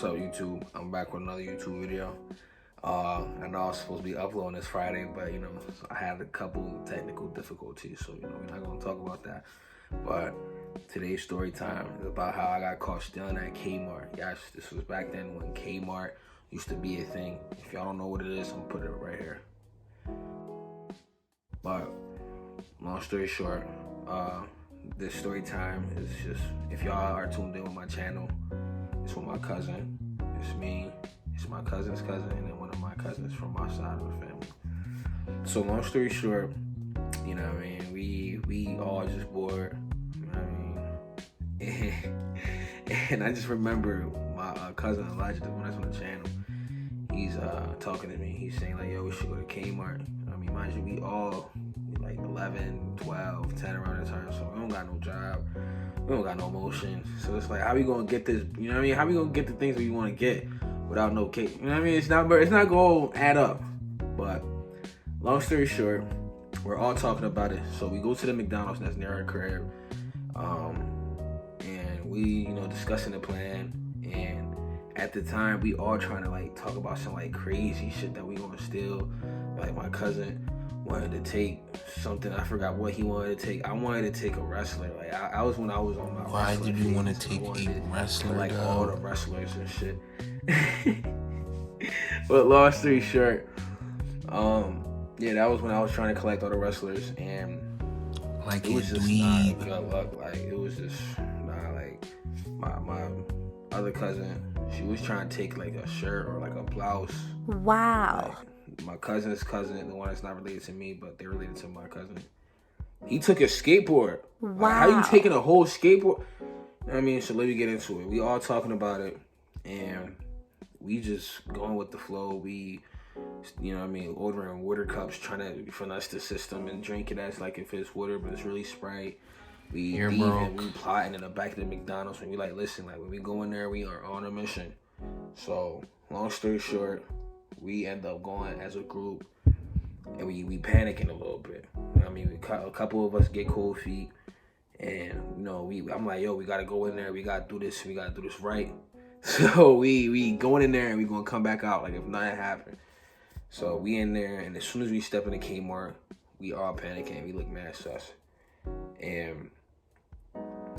What's up, YouTube? I'm back with another YouTube video. I know I was supposed to be uploading this Friday, but I had a couple technical difficulties, so we're not gonna talk about that. But today's story time is about how I got caught stealing at Kmart. Yes, this was back then when Kmart used to be a thing. If y'all don't know what it is, I'm gonna put it right here. But long story short, this story time is just, if y'all are tuned in with my channel, it's with my cousin, it's me, it's my cousin's cousin, and then one of my cousins from my side of the family. So long story short, we all just bored, and I just remember my cousin Elijah, the one that's on the channel, he's talking to me, he's saying like, yo, we should go to Kmart. Mind you, we all like 11, 12, 10 around the time, so we don't got no job, we don't got no motion, so it's like, how we gonna get this, how we gonna get the things we want to get without no cake, it's not gonna add up. But long story short, we're all talking about it, so we go to the McDonald's that's near our crib, and we discussing the plan, and at the time we all trying to like talk about some like crazy shit that we gonna steal. Like my cousin wanted to take something, I forgot what he wanted to take. I wanted to take a wrestler. Like I was on my Why did you want to take a wrestler? Like all the wrestlers and shit. But long story short, that was when I was trying to collect all the wrestlers, and like it was just not good luck. Like it was just like my other cousin, she was trying to take like a shirt or like a blouse. Wow. Like, my cousin's cousin, the one that's not related to me, but they're related to my cousin, he took a skateboard. Wow. Like, how you taking a whole skateboard? So let me get into it. We all talking about it, and we just going with the flow. We, ordering water cups, trying to finesse the system and drink it as like if it's water, but it's really Sprite. We plotting in the back of the McDonald's, and we like, listen, like when we go in there, we are on a mission. So long story short, we end up going as a group, and we panicking a little bit. A couple of us get cold feet, and I'm like, yo, we gotta go in there, we gotta do this right. So we going in there, and we gonna come back out like if nothing happened. So we in there, and as soon as we step into Kmart, we all panicking, we look mad sus, and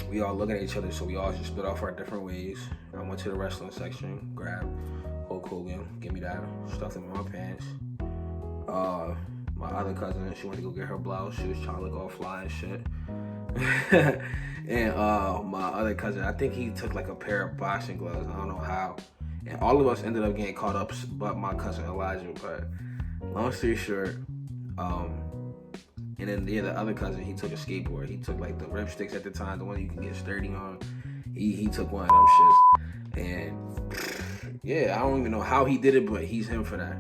we all look at each other, so we all just split off our different ways. I went to the wrestling section, grabbed Hulk Hogan, give me that, stuffed him in my pants. My other cousin, she went to go get her blouse. She was trying to look all fly and shit. And my other cousin, I think he took like a pair of boxing gloves. I don't know how. And all of us ended up getting caught up, but my cousin Elijah. But long story short, and then the other cousin, he took a skateboard. He took like the ripsticks at the time, the one you can get sturdy on. He took one of them shits. And yeah, I don't even know how he did it, but he's him for that.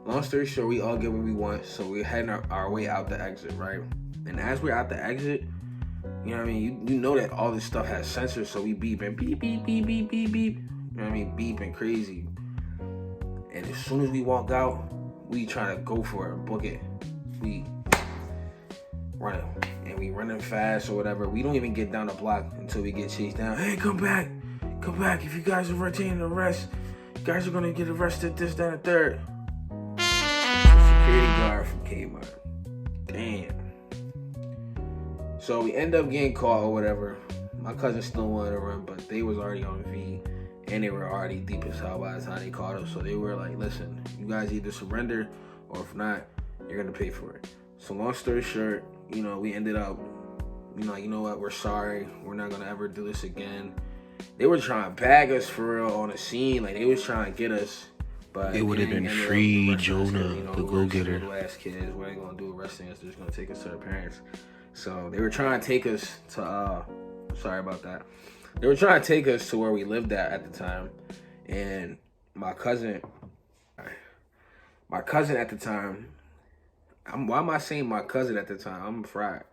Long story short, we all get what we want, so we're heading our way out the exit, right? And as we're out the exit, you know that all this stuff has sensors, so we beeping, beep, beep, beep, beep, beep, beep. Beeping crazy. And as soon as we walk out, we try to go for it, book it. We running, and we running fast or whatever. We don't even get down the block until we get chased down. Hey, come back. If you guys are retaining arrest, you guys are gonna get arrested, this, that, and third. Security guard from Kmart. Damn. So we end up getting caught or whatever. My cousin still wanted to run, but they was already on V, and they were already deep as hell by the time they caught us. So they were like, listen, you guys either surrender, or if not, you're gonna pay for it. So long story short, we ended up, you know what, we're sorry, we're not gonna ever do this again. They were trying to bag us for real on the scene, like they was trying to get us. But it would have been free Jonah, the go-getter. Little ass kids, what are they gonna do arresting us? They're just gonna take us to our parents. So they were trying to take us to sorry about that. They were trying to take us to where we lived at the time. And my cousin at the time, why am I saying my cousin at the time? I'm fried.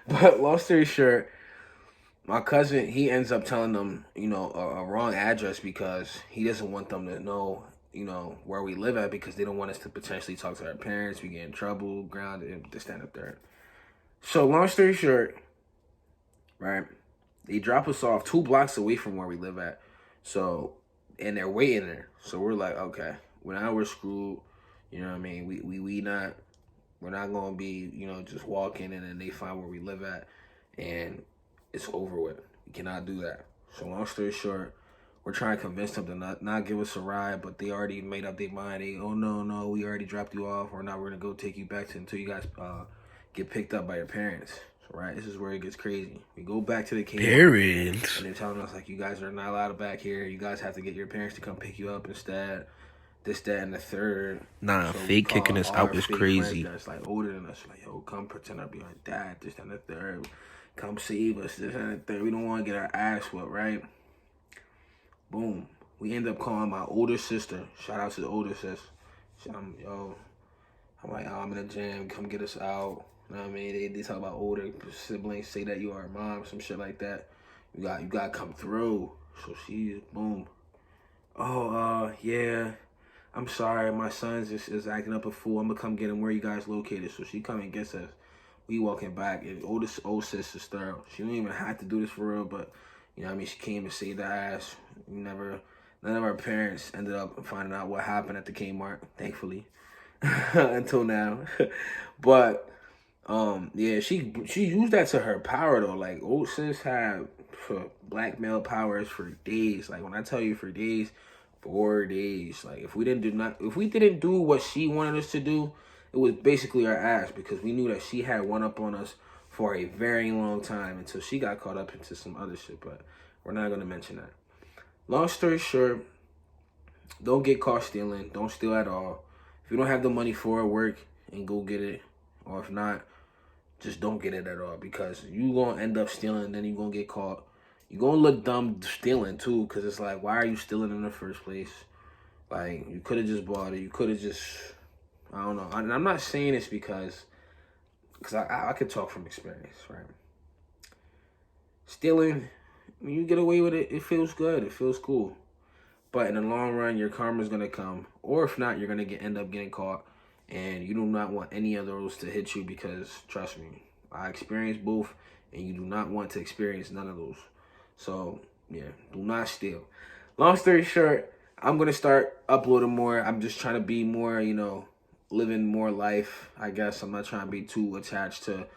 But long story short, my cousin, he ends up telling them, a wrong address because he doesn't want them to know, where we live at, because they don't want us to potentially talk to our parents. We get in trouble, grounded, this, that, and the third. So long story short, right, they drop us off 2 blocks away from where we live at. So and they're waiting there. So we're like, okay, well, now we're screwed. You know what I mean? We're not gonna be, just walking and then they find where we live at, and it's over with. We cannot do that. So long story short, we're trying to convince them to not give us a ride, but they already made up their mind. Oh no, we already dropped you off, or now we're gonna go take you back until you guys get picked up by your parents. Right, this is where it gets crazy. We go back to the Kmart, Parents. and they're telling us like, you guys are not allowed back here. You guys have to get your parents to come pick you up instead. This, that, and the third. Nah, so fake kicking us out is crazy. That's like older than us, like, yo, come pretend to be our dad. This, that, and the third. Come save us. This, that, and the third. We don't want to get our ass whooped, right? Boom. We end up calling my older sister. Shout out to the older sis. I'm like, I'm in the gym. Come get us out. You know what I mean? They talk about older siblings. Say that you are a mom, some shit like that. You got to come through. So she's boom. Oh, yeah. I'm sorry, my son's is acting up a fool. I'm gonna come get him. Where you guys located? So she come and gets us. We walking back. And old sister Sterl. She don't even have to do this for real, but you know what I mean. She came and saved our ass. None of our parents ended up finding out what happened at the Kmart, thankfully, until now. But yeah, she used that to her power though. Like old sis had for black male powers for days. Like when I tell you for days. 4 days. Like if we didn't do what she wanted us to do, it was basically our ass, because we knew that she had one up on us for a very long time until she got caught up into some other shit. But we're not gonna mention that. Long story short, don't get caught stealing. Don't steal at all. If you don't have the money for it, work and go get it. Or if not, just don't get it at all, because you gonna end up stealing and then you gonna get caught. You're going to look dumb stealing, too, because it's like, why are you stealing in the first place? Like, you could have just bought it. You could have just, I don't know. And I'm not saying this because I could talk from experience, right? Stealing, when you get away with it, it feels good. It feels cool. But in the long run, your karma's going to come. Or if not, you're going to end up getting caught. And you do not want any of those to hit you because, trust me, I experienced both. And you do not want to experience none of those. So, yeah, do not steal. Long story short, I'm going to start uploading more. I'm just trying to be more, living more life, I guess. I'm not trying to be too attached to,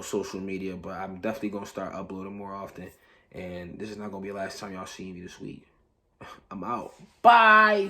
social media. But I'm definitely going to start uploading more often. And this is not going to be the last time y'all see me this week. I'm out. Bye.